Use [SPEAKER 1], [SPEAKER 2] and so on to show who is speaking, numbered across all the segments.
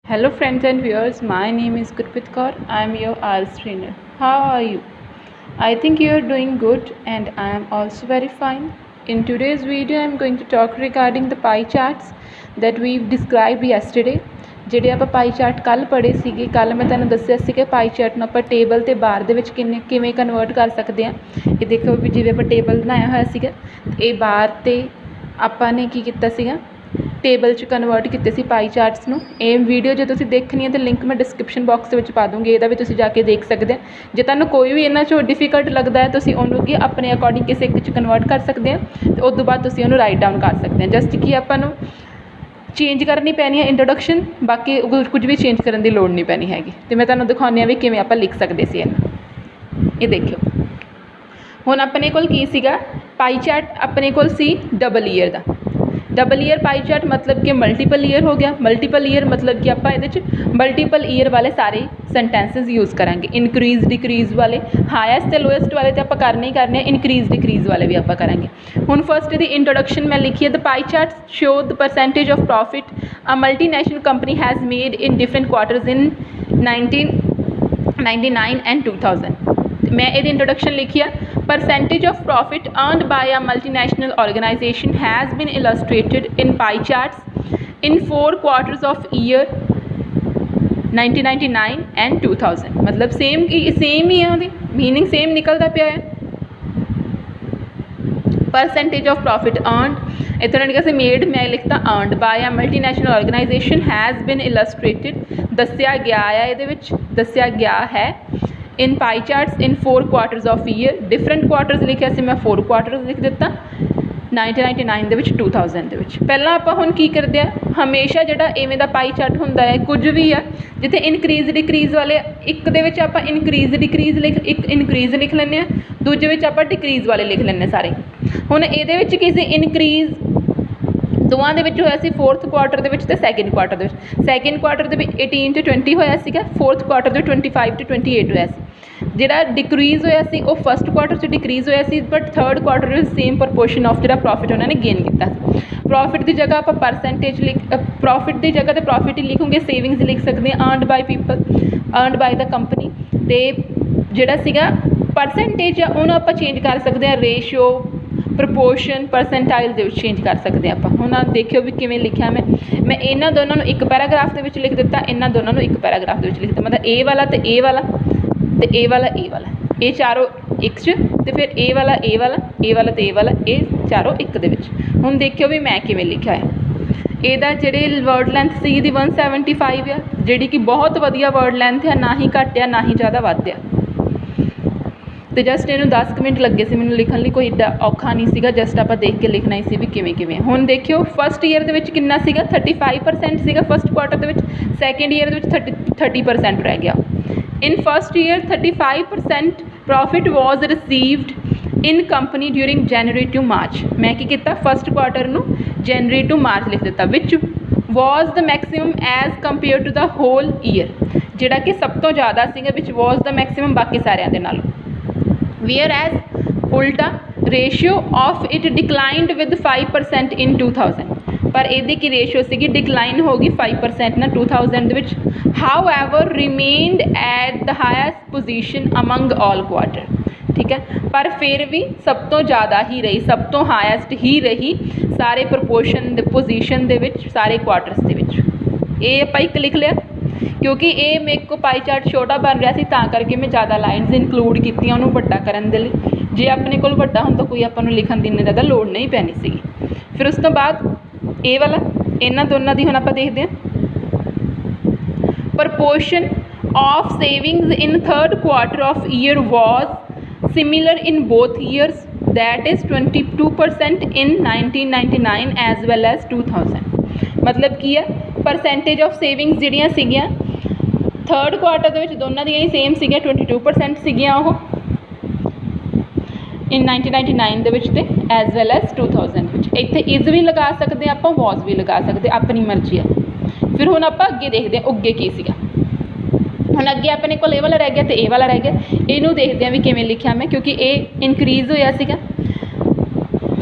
[SPEAKER 1] Hello friends and viewers, my name is Gurpreet Kaur. I am your IELTS trainer. How are you? I think you are doing good and I am also very fine. In today's video, I am going to talk regarding the pie charts that we described yesterday. ਜਿਹੜੇ ਆਪਾਂ ਪਾਈ chart ਕੱਲ੍ਹ ਪੜ੍ਹੇ ਸੀਗੇ, ਕੱਲ੍ਹ ਮੈਂ ਤੁਹਾਨੂੰ ਦੱਸਿਆ ਸੀ ਕਿ ਪਾਈ ਚਾਰਟ ਨੂੰ ਆਪਾਂ ਟੇਬਲ ਅਤੇ ਬਾਰ ਦੇ ਵਿੱਚ ਕਿਵੇਂ ਕਨਵਰਟ ਕਰ ਸਕਦੇ ਹਾਂ। ਇਹ ਦੇਖੋ ਵੀ ਜਿਵੇਂ ਆਪਾਂ ਟੇਬਲ ਬਣਾਇਆ ਹੋਇਆ ਸੀਗਾ, ਇਹ ਬਾਰ 'ਤੇ ਆਪਾਂ ਨੇ ਕੀ ਕੀਤਾ ਸੀਗਾ, ਟੇਬਲ 'ਚ ਕਨਵਰਟ ਕੀਤੇ ਸੀ ਪਾਈ ਚਾਰਟਸ ਨੂੰ। ਇਹ ਵੀਡੀਓ ਜੇ ਤੁਸੀਂ ਦੇਖਣੀ ਹੈ ਤਾਂ ਲਿੰਕ ਮੈਂ ਡਿਸਕ੍ਰਿਪਸ਼ਨ ਬਾਕਸ ਦੇ ਵਿੱਚ ਪਾ ਦੂੰਗੀ, ਇਹਦਾ ਵੀ ਤੁਸੀਂ ਜਾ ਕੇ ਦੇਖ ਸਕਦੇ ਹੋ। ਜੇ ਤੁਹਾਨੂੰ ਕੋਈ ਵੀ ਇਹਨਾਂ 'ਚੋਂ ਡਿਫੀਕਲਟ ਲੱਗਦਾ ਹੈ ਤੁਸੀਂ ਉਹਨੂੰ ਕੀ ਆਪਣੇ ਅਕੋਰਡਿੰਗ ਕਿਸੇ ਇੱਕ 'ਚ ਕਨਵਰਟ ਕਰ ਸਕਦੇ ਹੋ ਅਤੇ ਉਸ ਤੋਂ ਬਾਅਦ ਤੁਸੀਂ ਉਹਨੂੰ ਰਾਈਟ ਡਾਊਨ ਕਰ ਸਕਦੇ ਹੋ। ਜਸਟ ਕਿ ਆਪਾਂ ਨੂੰ ਚੇਂਜ ਕਰਨੀ ਪੈਣੀ ਹੈ ਇੰਟਰੋਡਕਸ਼ਨ, ਬਾਕੀ ਕੁਝ ਵੀ ਚੇਂਜ ਕਰਨ ਦੀ ਲੋੜ ਨਹੀਂ ਪੈਣੀ ਹੈਗੀ। ਅਤੇ ਮੈਂ ਤੁਹਾਨੂੰ ਦਿਖਾਉਂਦੀ ਹਾਂ ਵੀ ਕਿਵੇਂ ਆਪਾਂ ਲਿਖ ਸਕਦੇ ਸੀ ਇਹਨੂੰ। ਇਹ ਦੇਖਿਓ, ਹੁਣ ਆਪਣੇ ਕੋਲ ਕੀ ਸੀਗਾ, ਪਾਈ ਚਾਰਟ ਆਪਣੇ ਕੋਲ ਸੀ ਡਬਲ ਈਅਰ ਦਾ। ਡਬਲ ਈਅਰ ਪਾਈ ਚਾਰਟ ਮਤਲਬ ਕਿ ਮਲਟੀਪਲ ਈਅਰ ਹੋ ਗਿਆ। ਮਲਟੀਪਲ ਈਅਰ ਮਤਲਬ ਕਿ ਆਪਾਂ ਇਹਦੇ 'ਚ ਮਲਟੀਪਲ ਈਅਰ ਵਾਲੇ ਸਾਰੇ ਸੈਂਟੈਂਸਿਸ ਯੂਜ਼ ਕਰਾਂਗੇ। ਇਨਕਰੀਜ਼ ਡਿਕਰੀਜ਼ ਵਾਲੇ, ਹਾਈਐਸਟ ਅਤੇ ਲੋਐਸਟ ਵਾਲੇ ਤਾਂ ਆਪਾਂ ਕਰਨੇ ਹੀ ਕਰਨੇ, ਇਨਕਰੀਜ਼ ਡਿਕਰੀਜ਼ ਵਾਲੇ ਵੀ ਆਪਾਂ ਕਰਾਂਗੇ। ਹੁਣ ਫਸਟ ਇਹਦੀ ਇੰਟਰੋਡਕਸ਼ਨ ਮੈਂ ਲਿਖੀ ਹੈ, the pie chart show the percentage of profit a multinational company has made in different quarters in 1999 and 2000। मैं ये इंट्रोडक्शन लिखी है, percentage of profit earned by a multinational organisation has been illustrated in pie charts in 4 quarters of year 1999 and 2000। मतलब same ही है, meaning same निकलता पाया है। Percentage of profit earned इतना लिखा से मेड, मैं लिखता earned by a multinational organisation has been illustrated, दस्या गया है, ये दस्या गया है in pie charts in 4 quarters of year. Different quarters लिखिਆ ਸੀ, मैं 4 क्वार्टर्स लिख ਦਿੱਤਾ 1999 ਦੇ ਵਿੱਚ 2000 ਦੇ ਵਿੱਚ। ਪਹਿਲਾਂ ਆਪਾਂ ਹੁਣ ਕੀ ਕਰਦੇ ਆ, ਹਮੇਸ਼ਾ ਜਿਹੜਾ ਇਵੇਂ ਦਾ ਪਾਈ ਚਾਰਟ ਹੁੰਦਾ ਹੈ, ਕੁਝ ਵੀ ਆ ਜਿੱਥੇ ਇਨਕਰੀਜ਼ ਡਿਕਰੀਜ਼ ਵਾਲੇ, ਇੱਕ ਦੇ ਵਿੱਚ ਆਪਾਂ ਇਨਕਰੀਜ਼ ਡਿਕਰੀਜ਼ ਇੱਕ ਇਨਕਰੀਜ਼ ਲਿਖ ਲੈਂਦੇ ਹਾਂ, ਦੂਜੇ ਵਿੱਚ ਆਪਾਂ ਡਿਕਰੀਜ਼ ਵਾਲੇ ਲਿਖ ਲੈਂਦੇ ਸਾਰੇ। ਹੁਣ ਇਹਦੇ ਵਿੱਚ ਕੀ ਸੀ, ਇਨਕਰੀਜ਼ ਦੋਵਾਂ ਦੇ ਵਿੱਚ ਹੋਇਆ ਸੀ, 4th ਕੁਆਰਟਰ ਦੇ ਵਿੱਚ ਅਤੇ 2nd ਕੁਆਰਟਰ ਦੇ ਵਿੱਚ। 2nd ਕੁਆਰਟਰ ਦੇ ਵਿੱਚ 18 to 20 ਹੋਇਆ ਸੀਗਾ, 4th ਕੁਆਰਟਰ ਦੇ 25 to 28 ਹੋਇਆ ਸੀ। ਜਿਹੜਾ ਡਿਕਰੀਜ਼ ਹੋਇਆ ਸੀ ਉਹ 1st ਕੁਆਰਟਰ 'ਚ ਡਿਕਰੀਜ਼ ਹੋਇਆ ਸੀ, ਬਟ 3rd ਕੁਆਰਟਰ ਵਿੱਚ ਸੇਮ ਪ੍ਰਪੋਰਸ਼ਨ ਆਫ ਜਿਹੜਾ ਪ੍ਰੋਫਿਟ ਉਹਨਾਂ ਨੇ ਗੇਨ ਕੀਤਾ ਸੀ। ਪ੍ਰੋਫਿਟ ਦੀ ਜਗ੍ਹਾ ਆਪਾਂ ਪਰਸੈਂਟੇਜ ਪ੍ਰੋਫਿਟ ਦੀ ਜਗ੍ਹਾ 'ਤੇ ਪ੍ਰੋਫਿਟ ਹੀ ਲਿਖੂਗੇ, ਸੇਵਿੰਗਸ ਲਿਖ ਸਕਦੇ ਹਾਂ, अर्ਨਡ ਬਾਈ ਪੀਪਲ, अर्ਨਡ ਬਾਈ ਦਾ ਕੰਪਨੀ। ਅਤੇ ਜਿਹੜਾ ਸੀਗਾ ਪਰਸੈਂਟੇਜ ਆ ਉਹਨੂੰ ਆਪਾਂ ਚੇਂਜ ਕਰ ਸਕਦੇ ਹਾਂ, ਰੇਸ਼ੋ, ਪ੍ਰਪੋਰਸ਼ਨ, ਪਰਸੈਂਟਾਈਲ ਦੇ ਵਿੱਚ ਚੇਂਜ ਕਰ ਸਕਦੇ ਹਾਂ ਆਪਾਂ। ਹੁਣ ਦੇਖਿਓ ਵੀ ਕਿਵੇਂ ਲਿਖਿਆ ਮੈਂ ਇਹਨਾਂ ਦੋਨਾਂ ਨੂੰ ਇੱਕ ਪੈਰਾਗ੍ਰਾਫ ਦੇ ਵਿੱਚ ਲਿਖ ਦਿੱਤਾ, ਇਹਨਾਂ ਦੋਨਾਂ ਨੂੰ ਇੱਕ ਪੈਰਾਗ੍ਰਾਫ ਦੇ ਵਿੱਚ ਲਿਖ ਦਿੱਤਾ। ਮਤਲਬ ਇਹ ਵਾਲਾ ਅਤੇ ਇਹ ਵਾਲਾ ਅਤੇ ਇਹ ਵਾਲਾ ਇਹ ਵਾਲਾ, ਇਹ ਚਾਰੋਂ ਇੱਕ 'ਚ, ਅਤੇ ਫਿਰ ਇਹ ਵਾਲਾ ਇਹ ਵਾਲਾ ਇਹ ਵਾਲਾ ਅਤੇ ਇਹ ਵਾਲਾ, ਇਹ ਚਾਰੋਂ ਇੱਕ ਦੇ ਵਿੱਚ। ਹੁਣ ਦੇਖਿਓ ਵੀ ਮੈਂ ਕਿਵੇਂ ਲਿਖਿਆ ਹੈ। ਇਹਦਾ ਜਿਹੜੇ ਵਰਡ ਲੈਂਥ ਸੀ ਇਹਦੀ 175 ਆ, ਜਿਹੜੀ ਕਿ ਬਹੁਤ ਵਧੀਆ ਵਰਡ ਲੈਂਥ ਆ, ਨਾ ਹੀ ਘੱਟ ਆ ਨਾ ਹੀ ਜ਼ਿਆਦਾ ਵੱਧ ਆ। ਅਤੇ ਜਸਟ ਇਹਨੂੰ 10 ਕੁ ਮਿੰਟ ਲੱਗੇ ਸੀ ਮੈਨੂੰ ਲਿਖਣ ਲਈ, ਕੋਈ ਏਡਾ ਔਖਾ ਨਹੀਂ ਸੀਗਾ, ਜਸਟ ਆਪਾਂ ਦੇਖ ਕੇ ਲਿਖਣਾ ਹੀ ਸੀ ਵੀ ਕਿਵੇਂ। ਹੁਣ ਦੇਖਿਓ ਫਸਟ ਈਅਰ ਦੇ ਵਿੱਚ ਕਿੰਨਾ ਸੀਗਾ, 35% ਸੀਗਾ ਫਸਟ ਕੁਆਰਟਰ ਦੇ ਵਿੱਚ, 2nd ਈਅਰ ਦੇ ਵਿੱਚ 30% ਰਹਿ ਗਿਆ। In first year 35% profit was received in company during January to March। मैं की किया, फर्स्ट क्वार्टर ਨੂੰ January to March लिख ਦਿੱਤਾ, which was the maximum as compared to the whole year। ਜਿਹੜਾ ਕਿ ਸਭ ਤੋਂ ਜ਼ਿਆਦਾ ਸੀਗਾ, which was the maximum ਬਾਕੀ ਸਾਰਿਆਂ ਦੇ ਨਾਲੋਂ। whereas ਉਲਟਾ ratio of it declined with 5% in 2000। ਪਰ ਇਹਦੀ ਕੀ ਰੇਸ਼ੋ ਸੀਗੀ, ਡਿਕਲਾਈਨ ਹੋ ਗਈ 5% ਨਾ 2000 ਦੇ ਵਿੱਚ। however remained at the highest position among all quarter। ਠੀਕ ਹੈ, ਪਰ ਫਿਰ ਵੀ ਸਭ ਤੋਂ ਜ਼ਿਆਦਾ ਹੀ ਰਹੀ, ਸਭ ਤੋਂ ਹਾਈਐਸਟ ਹੀ ਰਹੀ ਸਾਰੇ ਪ੍ਰਪੋਰਸ਼ਨ ਦੇ ਪੋਜੀਸ਼ਨ ਦੇ ਵਿੱਚ, ਸਾਰੇ ਕੁਆਟਰਸ ਦੇ ਵਿੱਚ। ਇਹ ਆਪਾਂ ਇੱਕ ਲਿਖ ਲਿਆ, ਕਿਉਂਕਿ ਇਹ ਮੇਰੇ ਕੋਲ ਪਾਈ ਚਾਰਟ ਛੋਟਾ ਬਣ ਰਿਹਾ ਸੀ ਤਾਂ ਕਰਕੇ ਮੈਂ ਜ਼ਿਆਦਾ ਲਾਈਨਸ ਇਨਕਲੂਡ ਕੀਤੀਆਂ ਉਹਨੂੰ ਵੱਡਾ ਕਰਨ ਦੇ ਲਈ। ਜੇ ਆਪਣੇ ਕੋਲ ਵੱਡਾ ਹੁੰਦਾ ਕੋਈ ਆਪਾਂ ਨੂੰ ਲਿਖਣ ਦੀ ਇੰਨੀ ਜ਼ਿਆਦਾ ਲੋੜ ਨਹੀਂ ਪੈਣੀ ਸੀਗੀ। ਫਿਰ ਉਸ ਤੋਂ ਬਾਅਦ ਇਹ ਵਾਲਾ, ਇਹਨਾਂ ਦੋਨਾਂ ਦੀ ਹੁਣ ਆਪਾਂ ਦੇਖਦੇ ਹਾਂ। Proportion of savings in 3rd quarter of year was similar in both years, that is 22% in 1999 as well as 2000। ਮਤਲਬ ਕੀ ਹੈ, ਪਰਸੈਂਟੇਜ ਆਫ ਸੇਵਿੰਗਸ ਜਿਹੜੀਆਂ ਸੀਗੀਆਂ 3rd ਕੁਆਰਟਰ ਦੇ ਵਿੱਚ ਦੋਨਾਂ ਦੀਆਂ ਹੀ ਸੇਮ ਸੀਗੀਆਂ, 22% ਸੀਗੀਆਂ ਉਹ ਇਨ 1999 ਦੇ ਵਿੱਚ ਅਤੇ ਐਜ਼ ਵੈਲ ਐਜ਼ 2000 ਵਿੱਚ। ਇੱਥੇ ਇਜ਼ ਵੀ ਲਗਾ ਸਕਦੇ ਆਪਾਂ, ਵਾਜ਼ ਵੀ ਲਗਾ ਸਕਦੇ, ਆਪਣੀ ਮਰਜ਼ੀ ਆ। ਫਿਰ ਹੁਣ ਆਪਾਂ ਅੱਗੇ ਦੇਖਦੇ ਹਾਂ ਅੱਗੇ ਕੀ ਸੀਗਾ। ਹੁਣ ਅੱਗੇ ਆਪਣੇ ਕੋਲ ਇਹ ਵਾਲਾ ਰਹਿ ਗਿਆ ਅਤੇ ਇਹ ਵਾਲਾ ਰਹਿ ਗਿਆ। ਇਹਨੂੰ ਦੇਖਦੇ ਹਾਂ ਵੀ ਕਿਵੇਂ ਲਿਖਿਆ ਮੈਂ, ਕਿਉਂਕਿ ਇਹ ਇਨਕਰੀਜ਼ ਹੋਇਆ ਸੀਗਾ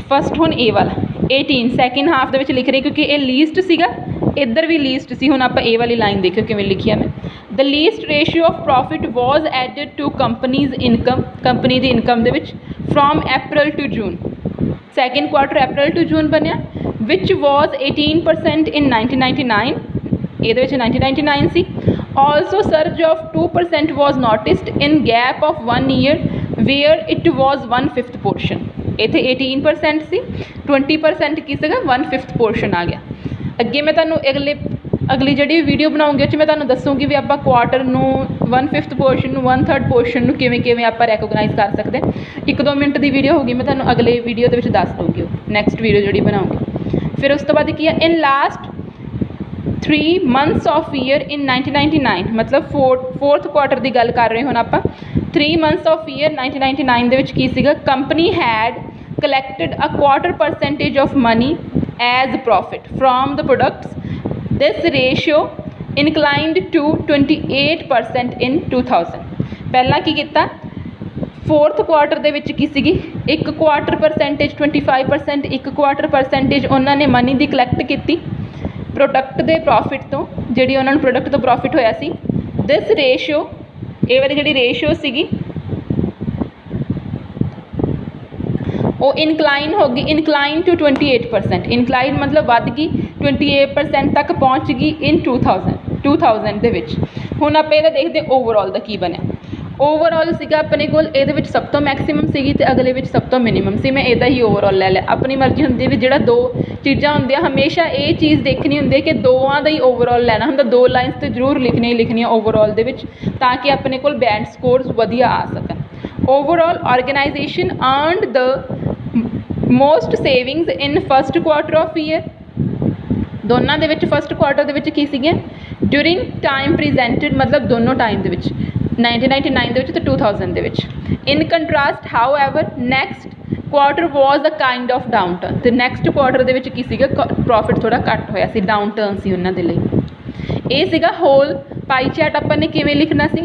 [SPEAKER 1] ਫਸਟ। ਹੁਣ ਇਹ ਵਾਲਾ 18 ਸੈਕਿੰਡ ਹਾਫ ਦੇ ਵਿੱਚ ਲਿਖ ਰਹੀ, ਕਿਉਂਕਿ ਇਹ ਲੀਸਟ ਸੀਗਾ इधर भी लीस्ट सी। हुण आपां ए वाली लाइन देखियो किवें लिखी है मैं, the least ratio of profit was added to company's income, company की इनकम दे विच from April to June, second quarter April to June बनिया, विच वॉज 18% इन 1999, ਇਹਦੇ ਵਿੱਚ 1999 ਸੀ। Also surge of 2% was noticed in gap of 1 year where it was 1/5 portion. इत्थे 18% सी, 20% की सीगा 1/5 पोर्शन आ गया। अगे मैं तुहानूं अगली जिहड़ी वीडियो बनाऊँगी उस मैं तुहानूं दसूँगी भी आपां क्वार्टर नूं 1/5 पोर्शन नूं 1/3 पोर्शन नूं किवें आपां रैकोगनाइज़ कर सकते हैं। 1-2 मिनट की वीडियो होगी, मैं तुहानूं अगले वीडियो दे विच दस दूँगी, नैक्सट वीडियो जिहड़ी बनाऊँगी। फिर उस तो बाद की है in last 3 months of year in 1999, मतलब फोर्थ क्वार्टर की गल कर रहे हो आप। 3 months ऑफ ईयर 1999 दे विच की सीगा, company had collected a 1/4% of money as profit from the products. This ratio inclined to 28% in 2000। पहला की किया, फोर्थ क्वार्टर दे विच की सीगी 1/4%, 25%, 1/4% उन्होंने मनी की कलैक्ट की प्रोडक्ट के प्रॉफिट तो, जी उन्होंने प्रोडक्ट तो प्रॉफिट होया सी। दिस रेशियो, ये वाली जी रेशियो सीगी वो इनकलाइन हो गई, इनकलाइन टू 28%, इनकलाइन मतलब वध गई 28% तक पहुँच गई इन 2000 दे विच। हुण आपां इहदा देखदे ओवरऑल दा की बनिया। ओवरऑल सीगा अपने कोल इहदे विच सब तो मैक्सीमम सीगी ते अगले विच सब तो मिनीमम सी। मैं इहदा ही ओवरऑल ले लिया। अपनी मर्जी हुंदी भी जिहड़ा 2 चीज़ां हुंदियां, हमेशा ये चीज़ देखनी हुंदी है कि दोवां दा ही ओवरऑल लेना हुंदा। 2 लाइन्स तो जरूर लिखनी ही लिखनी ओवरऑल दे विच, ताकि अपने कोल बैंड स्कोर्स वधिया आ सकन। Overall organization earned the most savings in first quarter of year, दोनों दे विच फस्ट क्वार्टर दे विच की सीगियां ड्यूरिंग टाइम प्रेजेंटेड, मतलब दोनों टाइम दे विच 1999 दे विच ते 2000 दे विच। In contrast however next quarter was a kind of downturn, तो नैक्सट क्वार्टर दे विच की सीगा प्रॉफिट थोड़ा घट होया सी, डाउन टर्न सी उन्हां दे लई। ये सीगा होल पाई चार्ट अपन ने किवें लिखना सी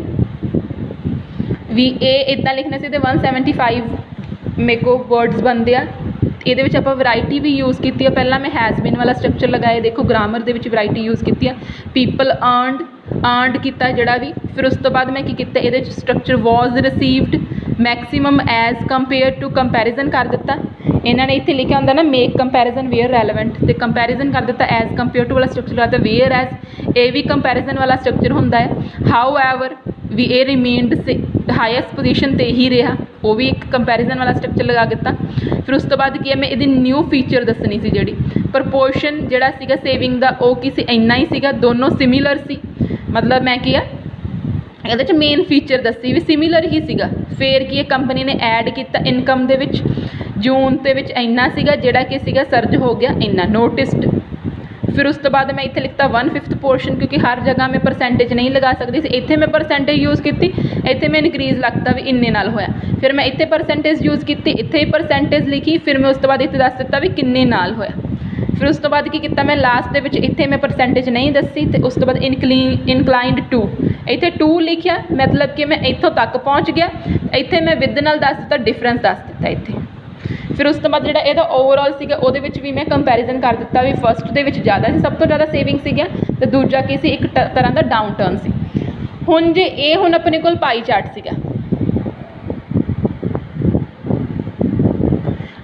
[SPEAKER 1] भी, ये इदां लिखना सी ते 175 मेरे को वर्ड्स बनते आ। ये आप वैरायटी भी यूज़ की है, पहला मैं हैज़ बीन वाला स्ट्रक्चर लगाया, देखो ग्रामर के वैरायटी यूज़ की है, पीपल अर्नड किया जड़ा भी। फिर उस तो बाद मैं की किया, ये structure was received maximum as compare to comparison कर दिता। इन्होंने इतने लिखा होंगे ना मेक कंपैरिजन वेयर रैलेवेंट, तो कंपैरिजन कर दिता एज कंपेयर टू वाला स्ट्रक्चर लगाता वेयर एज, ये भी कंपैरिजन वाला स्ट्रक्चर होंदा है। हाउ एवर भी ये रिमेनड से हाईएस्ट पोजीशन ते ही रहा, वो भी एक कंपैरिजन वाला स्ट्रक्चर लगा दिता। फिर उस तो बाद की मैं ये न्यू फीचर दसनी सी, जी प्रपोर्शन जड़ा सीगा सेविंग का वो की सी इन्ना ही सीगा, दोनों सिमिलर सी, मतलब मैं किया ये मेन फीचर दसी भी सिमिलर ही सीगा। फिर की कंपनी ने ऐड किया इनकम दे विच जून के विच इन्ना सीगा, जिहड़ा कि सीगा सर्ज हो गया इन्ना नोटिस्ड। फिर उस तो बाद मैं इत्थे लिखता 1/5 पोर्शन, क्योंकि हर जगह मैं परसेंटेज नहीं लगा सकती, इत्थे मैं परसेंटेज यूज़ की, इत्थे मैं इनक्रीज़ लगता भी इन्ने नाल होया। फिर मैं इत्थे परसेंटेज यूज़ की, इत्थे परसेंटेज लिखी, फिर मैं उस तो बाद इत्थे दस दिता भी किन्ने नाल होया। फिर उस तो बाद की किया मैं लास्ट दे विच इत्थे मैं परसेंटेज नहीं दसी, तो उस तो बाद इनकलाइंड टू, इत्थे 2 लिखिया, मतलब कि मैं इत्थों तक पहुँच गया, इत्थे मैं विद नाल दस दिता, डिफरेंस दस दिता इत्थे। फिर उस तो बाद जिहड़ा इहदा ओवरऑल सीगा उहदे विच भी मैं कंपैरिजन कर दिता भी फस्ट दे विच ज़्यादा सी, सब तो ज़्यादा सेविंग सीगा, तो दूजा की सी एक तरह का डाउन टर्न सी। हुण जे ये हुण अपने कोल पाई चार्ट सीगा,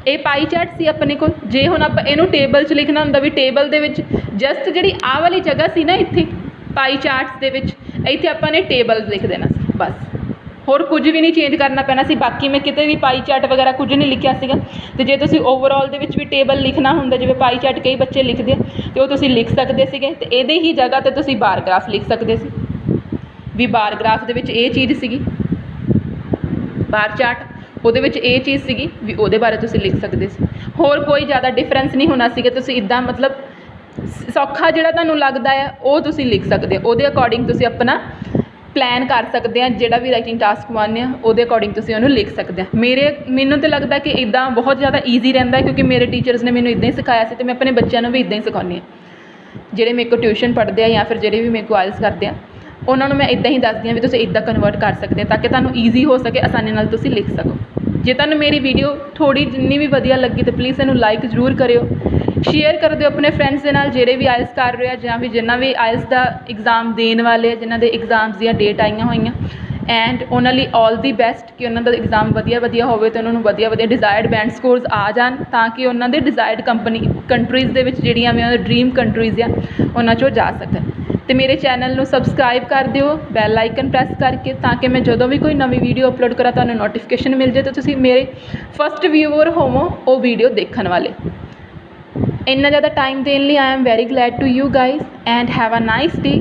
[SPEAKER 1] ये पाई चार्ट सी अपने को, जे हुण आपां इहनूं टेबल च लिखना हुंदा भी टेबल दे विच जस्ट जिहड़ी आ वाली जगह सी ना इत्थे पाई चार्ट्स दे विच, इत्थे आपां ने टेबल लिख देना सी बस, होर कुछ भी नहीं चेंज करना पैना सी। बाकी मैं किते भी पाई चार्ट वगैरह कुछ नहीं लिखिया सीगा। ते जे तुसीं ओवरऑल दे विच भी टेबल लिखना हुंदा, जिवें पाई चार्ट कई बच्चे लिखदे ते ओह तुसीं लिख सकदे सीगे, ते इहदे ही जगह ते तुसीं बार ग्राफ लिख सकदे सी भी बार ग्राफ दे विच ये चीज़ सीगी, बार चार्ट ਉਹਦੇ ਵਿੱਚ ਇਹ ਚੀਜ਼ ਸੀਗੀ ਵੀ ਉਹਦੇ ਬਾਰੇ ਤੁਸੀਂ ਲਿਖ ਸਕਦੇ ਸੀ। ਹੋਰ ਕੋਈ ਜ਼ਿਆਦਾ ਡਿਫਰੈਂਸ ਨਹੀਂ ਹੋਣਾ ਸੀਗਾ, ਤੁਸੀਂ ਇੱਦਾਂ ਮਤਲਬ ਸੌਖਾ ਜਿਹੜਾ ਤੁਹਾਨੂੰ ਲੱਗਦਾ ਆ ਉਹ ਤੁਸੀਂ ਲਿਖ ਸਕਦੇ ਹੋ, ਉਹਦੇ ਅਕੋਰਡਿੰਗ ਤੁਸੀਂ ਆਪਣਾ ਪਲਾਨ ਕਰ ਸਕਦੇ ਆ, ਜਿਹੜਾ ਵੀ ਰਾਈਟਿੰਗ ਟਾਸਕ ਮੰਨਦੇ ਆ ਉਹਦੇ ਅਕੋਰਡਿੰਗ ਤੁਸੀਂ ਉਹਨੂੰ ਲਿਖ ਸਕਦੇ ਆ। ਮੈਨੂੰ ਤਾਂ ਲੱਗਦਾ ਕਿ ਇੱਦਾਂ ਬਹੁਤ ਜ਼ਿਆਦਾ ਈਜ਼ੀ ਰਹਿੰਦਾ, ਕਿਉਂਕਿ ਮੇਰੇ ਟੀਚਰਸ ਨੇ ਮੈਨੂੰ ਇੱਦਾਂ ਹੀ ਸਿਖਾਇਆ ਸੀ, ਅਤੇ ਮੈਂ ਆਪਣੇ ਬੱਚਿਆਂ ਨੂੰ ਵੀ ਇੱਦਾਂ ਹੀ ਸਿਖਾਉਂਦੀ ਹਾਂ। ਜਿਹੜੇ ਮੇਰੇ ਕੋਲ ਟਿਊਸ਼ਨ ਪੜ੍ਹਦੇ ਆ ਜਾਂ ਫਿਰ ਜਿਹੜੇ ਵੀ ਮੇਰੇ ਕੋਲ ਆਇਲਸ ਕਰਦੇ ਆ, ਉਹਨਾਂ ਨੂੰ ਮੈਂ ਇੱਦਾਂ ਹੀ ਦੱਸਦੀ ਹਾਂ ਵੀ ਤੁਸੀਂ ਇੱਦਾਂ ਕਨਵਰਟ ਕਰ ਸਕਦੇ ਆ, ਤਾਂ ਕਿ ਤੁਹਾਨੂੰ ਈਜ਼ੀ ਹੋ ਸਕੇ, ਆਸਾਨੀ ਨਾਲ ਤੁਸੀਂ ਲਿਖ ਸਕੋ। ਜੇ ਤੁਹਾਨੂੰ ਮੇਰੀ ਵੀਡੀਓ ਥੋੜ੍ਹੀ ਜਿੰਨੀ ਵੀ ਵਧੀਆ ਲੱਗੀ ਤਾਂ ਪਲੀਜ਼ ਇਹਨੂੰ ਲਾਈਕ ਜ਼ਰੂਰ ਕਰਿਓ, ਸ਼ੇਅਰ ਕਰ ਦਿਓ ਆਪਣੇ ਫਰੈਂਡਸ ਦੇ ਨਾਲ ਜਿਹੜੇ ਵੀ ਆਇਲਸ ਕਰ ਰਹੇ ਆ ਜਾਂ ਵੀ ਜਿਨ੍ਹਾਂ ਵੀ ਆਇਲਸ ਦਾ ਐਗਜ਼ਾਮ ਦੇਣ ਵਾਲੇ ਆ, ਜਿਨ੍ਹਾਂ ਦੇ ਐਗਜ਼ਾਮਸ ਦੀਆਂ ਡੇਟ ਆਈਆਂ ਹੋਈਆਂ। ਐਂਡ ਉਹਨਾਂ ਲਈ ਆਲ ਦੀ ਬੈਸਟ ਕਿ ਉਹਨਾਂ ਦਾ ਐਗਜ਼ਾਮ ਵਧੀਆ ਹੋਵੇ ਅਤੇ ਉਹਨਾਂ ਨੂੰ ਵਧੀਆ ਡਿਜ਼ਾਇਰਡ ਬੈਂਡ ਸਕੋਰਸ ਆ ਜਾਣ, ਤਾਂ ਕਿ ਉਹਨਾਂ ਦੇ ਡਿਜ਼ਾਇਰਡ ਕੰਟਰੀਜ਼ ਦੇ ਵਿੱਚ ਜਿਹੜੀਆਂ ਵੀ ਉਹਨਾਂ ਦੇ ਡਰੀਮ ਕੰਟਰੀਜ਼ ਆ ਉਹਨਾਂ 'ਚੋਂ ਜਾ ਸਕਣ। ਅਤੇ ਮੇਰੇ ਚੈਨਲ ਨੂੰ ਸਬਸਕ੍ਰਾਈਬ ਕਰ ਦਿਓ ਬੈਲ ਆਈਕਨ ਪ੍ਰੈਸ ਕਰਕੇ, ਤਾਂ ਕਿ ਮੈਂ ਜਦੋਂ ਵੀ ਕੋਈ ਨਵੀਂ ਵੀਡੀਓ ਅਪਲੋਡ ਕਰਾਂ ਤੁਹਾਨੂੰ ਨੋਟੀਫਿਕੇਸ਼ਨ ਮਿਲ ਜਾਏ ਅਤੇ ਤੁਸੀਂ ਮੇਰੇ ਫਸਟ ਵਿਊਅਰ ਹੋਵੋ ਉਹ ਵੀਡੀਓ ਦੇਖਣ ਵਾਲੇ। ਇੰਨਾ ਜ਼ਿਆਦਾ ਟਾਈਮ ਦੇਣ ਲਈ I am very glad to you guys and have a nice day.